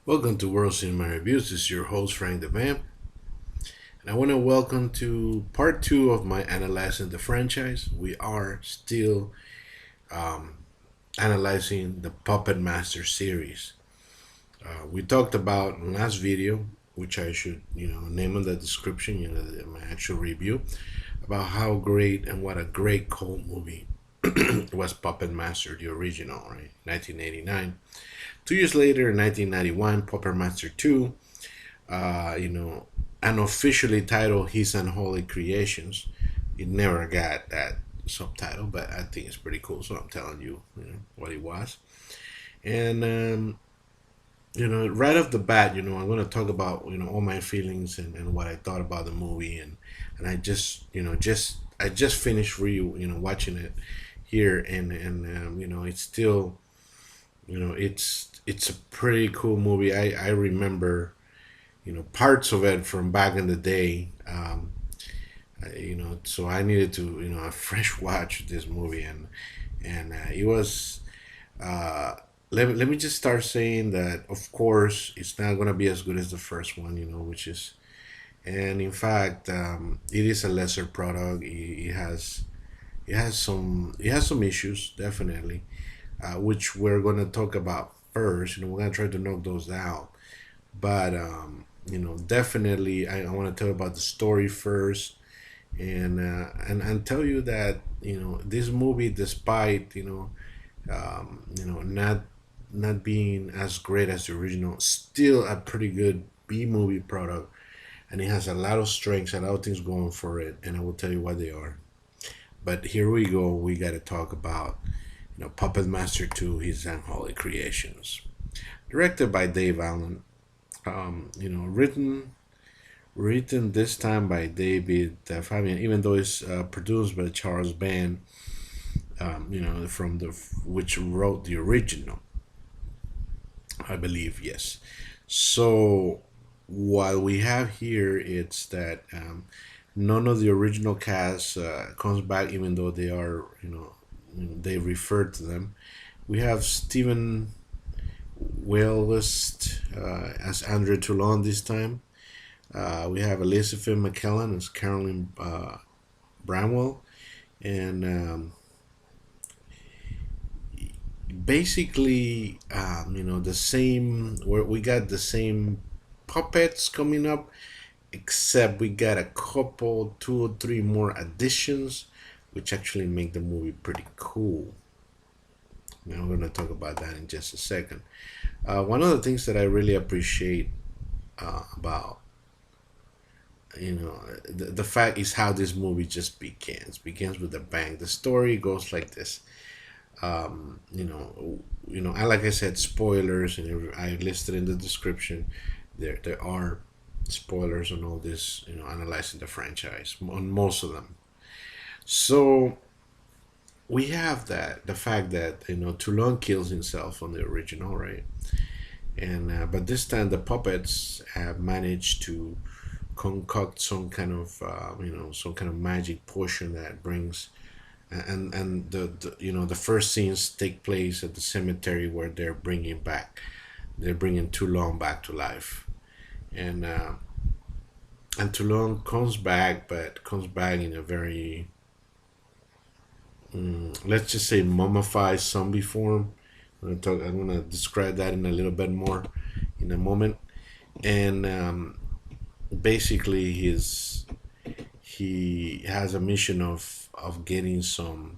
Welcome to World Cinema Reviews. This is your host Frank the Vamp, and I want to welcome to part two of my analyzing the franchise. We are still um, analyzing the Puppet Master series. We talked about in last video, which I should name in the description, my actual review, about how great and what a great cult movie was Puppet Master, the original, right, 1989. 2 years later, in 1991, Puppet Master 2, you know, unofficially titled His Unholy Creations. It never got that subtitle, but I think it's pretty cool, so I'm telling you, what it was. And, right off the bat, I'm going to talk about, all my feelings and what I thought about the movie. And I just, I just finished watching it here. And it's still, it's a pretty cool movie. I remember parts of it from back in the day. So I needed to a fresh watch this movie, and it was. Let me just start saying that of course it's not gonna be as good as the first one, which is, and in fact, it is a lesser product. It has some issues, definitely, which we're gonna talk about first. We're gonna try to knock those out, but definitely, I want to tell about the story first, and tell you that this movie, despite not being as great as the original, still a pretty good B movie product, and it has a lot of strengths, a lot of things going for it, and I will tell you what they are. But here we go. We got to talk about Puppet Master 2: His Unholy Creations, directed by Dave Allen. Written this time by David Fabian, even though it's produced by Charles Band, from the which wrote the original, I believe. Yes. So what we have here, it's that none of the original cast comes back, even though they are, they refer to them. We have Stephen Wellest as Andre Toulon this time. We have Elizabeth McKellen as Carolyn Bramwell, and basically, the same. We got the same puppets coming up, except we got a couple, two or three more additions, which actually make the movie pretty cool. Now we're gonna talk about that in just a second. One of the things that I really appreciate about the fact is how this movie just begins with a bang. The story goes like this. I, like I said, spoilers, and I listed in the description. There are spoilers on all this. Analyzing the franchise on most of them. So we have that the fact that Toulon kills himself on the original, right? And but this time the puppets have managed to concoct some kind of some kind of magic potion that brings, and the first scenes take place at the cemetery where they're bringing Toulon back to life, and Toulon comes back, but comes back in a very, let's just say, mummified zombie form. I'm gonna describe that in a little bit more in a moment, and basically he has a mission of getting some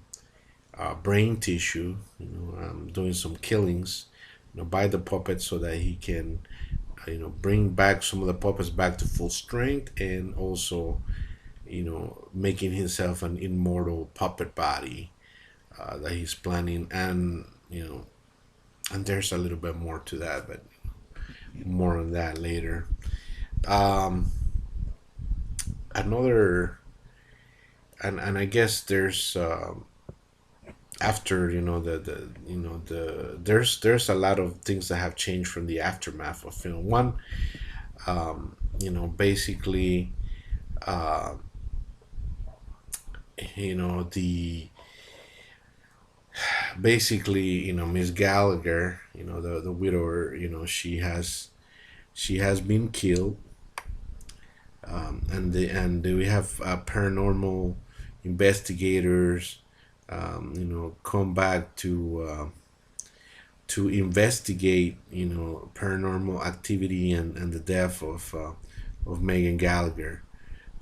brain tissue, doing some killings, by the puppets so that he can, bring back some of the puppets back to full strength, and also, making himself an immortal puppet body that he's planning, and there's a little bit more to that, but more on that later. Um, Another, and I guess there's after there's a lot of things that have changed from the aftermath of film one. Basically, uh, the basically Miss Gallagher, the widower, she has. She has been killed, and we have paranormal investigators, come back to investigate, paranormal activity and the death of Megan Gallagher.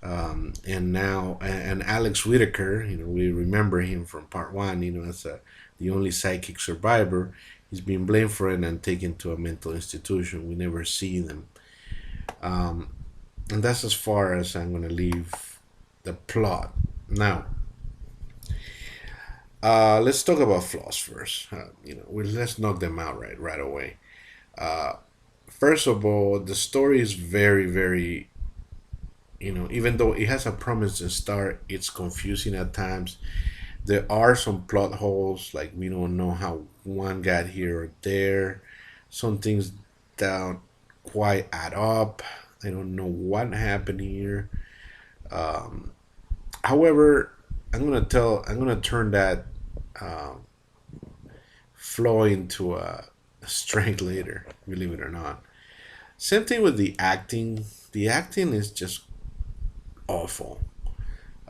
And now, and Alex Whitaker, we remember him from part one, as the only psychic survivor. He's been blamed for it and taken to a mental institution. We never see them. Um, and that's as far as I'm going to leave the plot. Now, let's talk about flaws first. Let's knock them out right away. Uh, First of all, the story is very, very, even though it has a promising start, it's confusing at times. There are some plot holes, like we don't know how one got here or there. Some things don't quite add up. I don't know what happened here. Um, However, I'm gonna turn that uh, flaw into a strength later. Believe it or not. Same thing with the acting. The acting is just awful.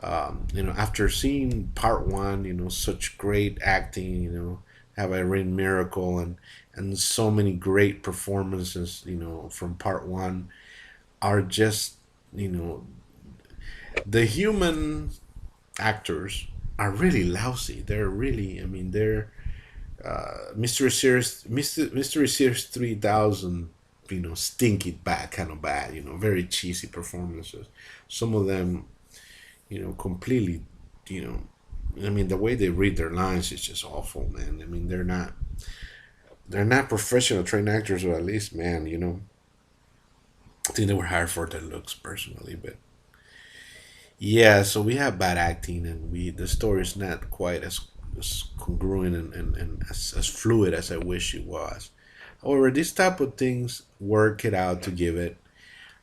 After seeing part one, such great acting, have Irene Miracle and so many great performances, from part one are just, you know, the human actors are really lousy. They're really, I mean, they're Mystery Series 3000, stinky bad, kind of bad, very cheesy performances. Some of them, completely, you know, I mean, the way they read their lines is just awful, man. I mean, they're not professional trained actors, or at least, man, I think they were hired for their looks personally, but yeah. So we have bad acting, and the story is not quite as congruent and as fluid as I wish it was. However, this type of things work it out to give it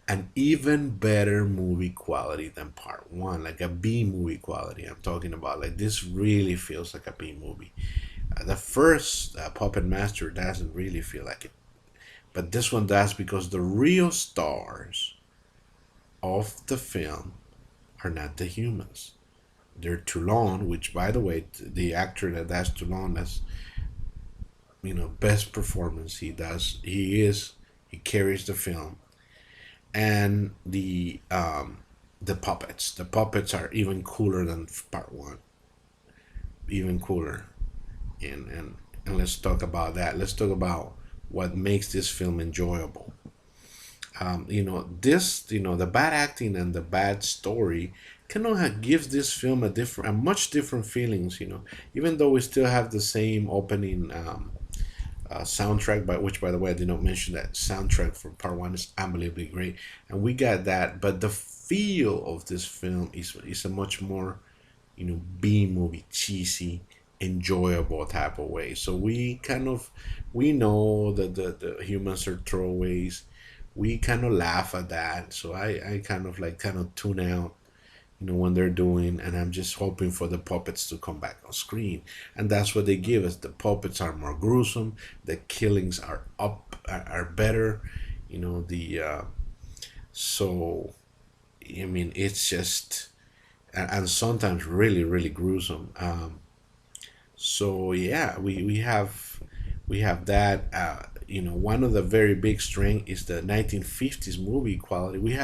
an even better movie quality than part one, like a B movie quality. I'm talking about, like, this really feels like a B movie. The first Puppet Master doesn't really feel like it, but this one does, because the real stars of the film are not the humans. They're Toulon, which, by the way, the actor that does Toulon, that's, best performance he does. He carries the film, and the puppets. The puppets are even cooler than part one, even cooler. And let's talk about that. Let's talk about what makes this film enjoyable. The bad acting and the bad story kind of gives this film a much different feelings. Even though we still have the same opening soundtrack, by which, by the way, I did not mention that soundtrack for part one is unbelievably great, and we got that. But the feel of this film is a much more, B movie, cheesy, enjoyable type of way. So we know that the humans are throwaways. We kind of laugh at that. So I kind of tune out, when they're doing, and I'm just hoping for the puppets to come back on screen. And that's what they give us. The puppets are more gruesome, the killings are better, the so I mean, it's just, and sometimes really, really gruesome. So yeah, we have that. One of the very big strength is the 1950s movie quality. We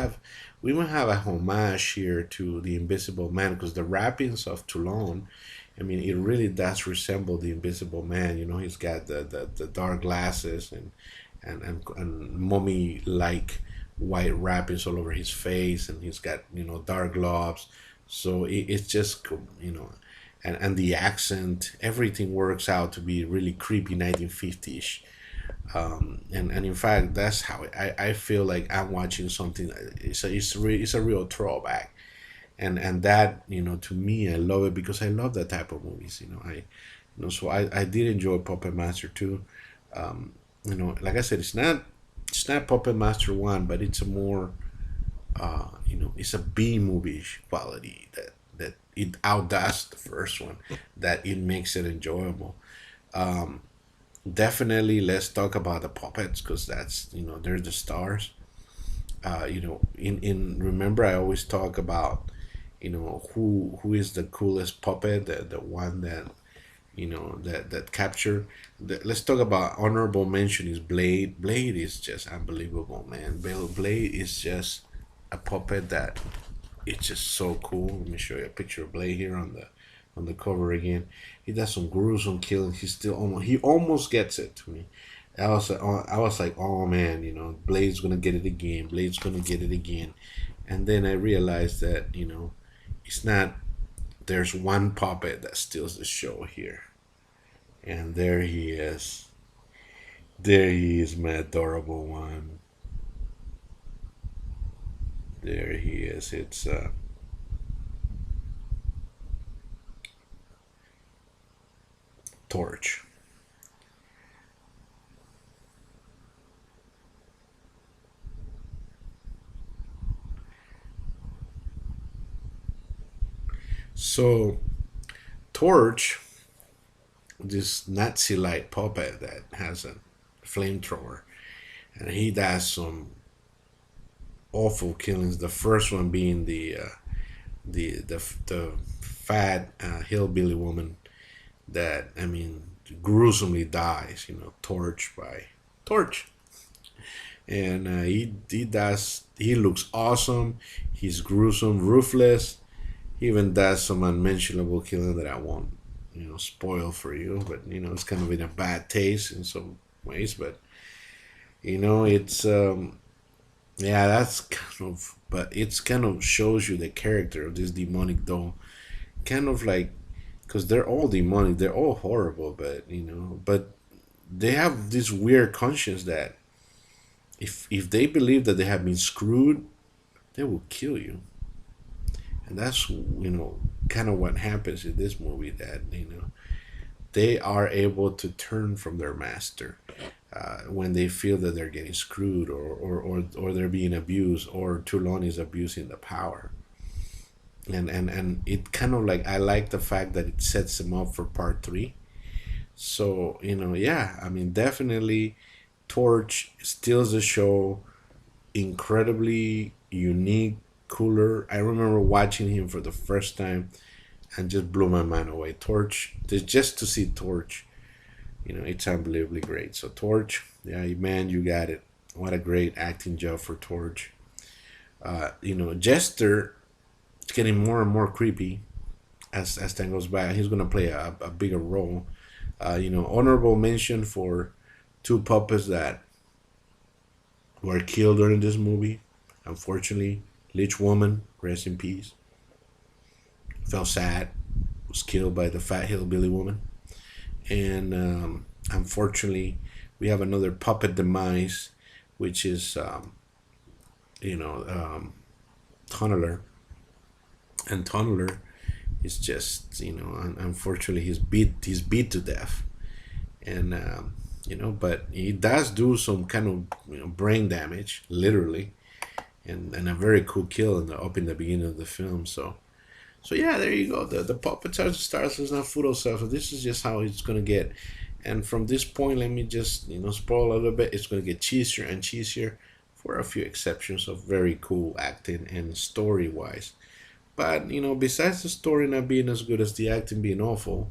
even have a homage here to the Invisible Man, because the wrappings of Toulon, I mean, it really does resemble the Invisible Man. He's got the dark glasses and mummy like white wrappings all over his face, and he's got, dark gloves. So it's just, and the accent, everything works out to be really creepy 1950s. And in fact, that's how I feel like I'm watching something. It's a real throwback, and that, to me, I love it, because I love that type of movies. So I did enjoy Puppet Master too. Like I said, it's not Puppet Master one, but it's a more, it's a B movie quality that it outdoes the first one, that it makes it enjoyable. Um, Definitely, let's talk about the puppets because that's they're the stars. In remember I always talk about who is the coolest puppet, the one that that capture. Let's talk about honorable mention is Blade. Blade is just unbelievable, man. Blade is just a puppet that it's just so cool. Let me show you a picture of Blade here on the cover again. He does some gruesome killing. He almost gets it to me. I was like, oh man, Blade's gonna get it again. Blade's gonna get it again, and then I realized that it's not. There's one puppet that steals the show here, and there he is. There he is, my adorable one. There he is. It's Torch. So Torch, this Nazi like puppet that has a flamethrower, and he does some awful killings. The first one being the fat hillbilly woman that gruesomely dies. Torch by Torch, and he looks awesome. He's gruesome, ruthless. He even does some unmentionable killing that I won't spoil for you, but it's kind of in a bad taste in some ways, but it's yeah, that's kind of, but it's kind of shows you the character of this demonic doll, kind of like, because they're all demonic, they're all horrible, but but they have this weird conscience that if they believe that they have been screwed, they will kill you, and that's kind of what happens in this movie, that they are able to turn from their master when they feel that they're getting screwed, or they're being abused, or Toulon is abusing the power. And it kind of like, I like the fact that it sets them up for part three. So yeah, definitely Torch steals the show. Incredibly unique, cooler. I remember watching him for the first time and just blew my mind away. Torch, just to see Torch, it's unbelievably great. So Torch, yeah, man, you got it. What a great acting job for Torch. Jester, it's getting more and more creepy as time goes by. He's gonna play a bigger role. Honorable mention for two puppets that were killed during this movie. Unfortunately, Lich Woman, rest in peace. Felt sad, was killed by the fat hillbilly woman, and unfortunately, we have another puppet demise, which is you know um, Tunneler, and Tunneler is just unfortunately he's beat to death, and but he does do some kind of brain damage, literally, and a very cool kill up in the beginning of the film. So yeah, there you go. The puppets are the stars. Let's not fool ourselves. So this is just how it's gonna get. And from this point, let me just spoil a little bit. It's gonna get cheesier and cheesier, for a few exceptions of very cool acting and story wise. But besides the story not being as good as the acting being awful,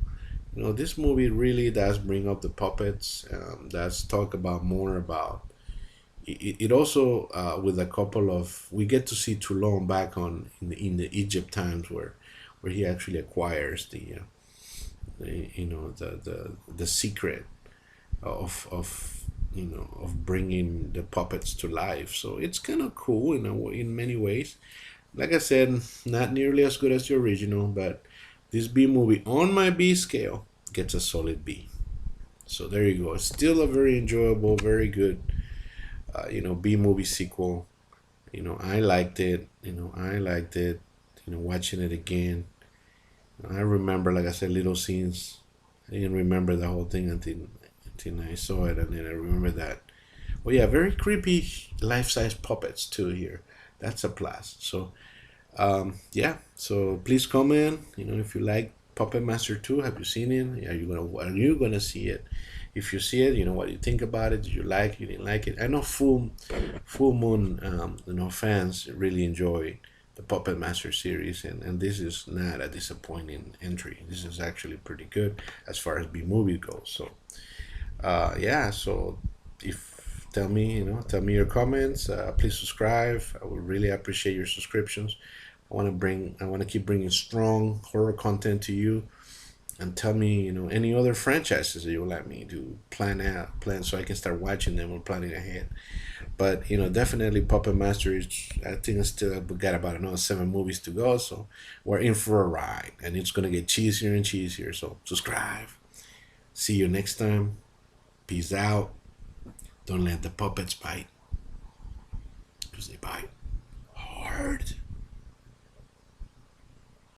this movie really does bring up the puppets. Does talk about more about it also, with a couple of, we get to see Toulon back on in the Egypt times, where he actually acquires the secret of bringing the puppets to life. So it's kind of cool in many ways. Like I said, not nearly as good as the original, but this B movie on my B scale gets a solid B. So there you go. It's still a very enjoyable, very good, B movie sequel. I liked it. I liked it. Watching it again, I remember, like I said, little scenes. I didn't remember the whole thing until I saw it, and then I remember that. Well, yeah, very creepy life-size puppets too here. That's a plus. So, yeah. So please comment. If you like Puppet Master 2, have you seen it? Are you gonna see it? If you see it, what you think about it. Did you like it? You didn't like it? I know Full Moon, fans really enjoy the Puppet Master series, and this is not a disappointing entry. This is actually pretty good as far as B movie goes. So, yeah. So, if tell me your comments. Please subscribe. I would really appreciate your subscriptions. I want to keep bringing strong horror content to you, and tell me, any other franchises that you would like me to plan so I can start watching them or planning ahead. But definitely Puppet Master is. I think I still got about another 7 movies to go, so we're in for a ride, and it's gonna get cheesier and cheesier. So subscribe. See you next time. Peace out. Don't let the puppets bite, because they bite hard.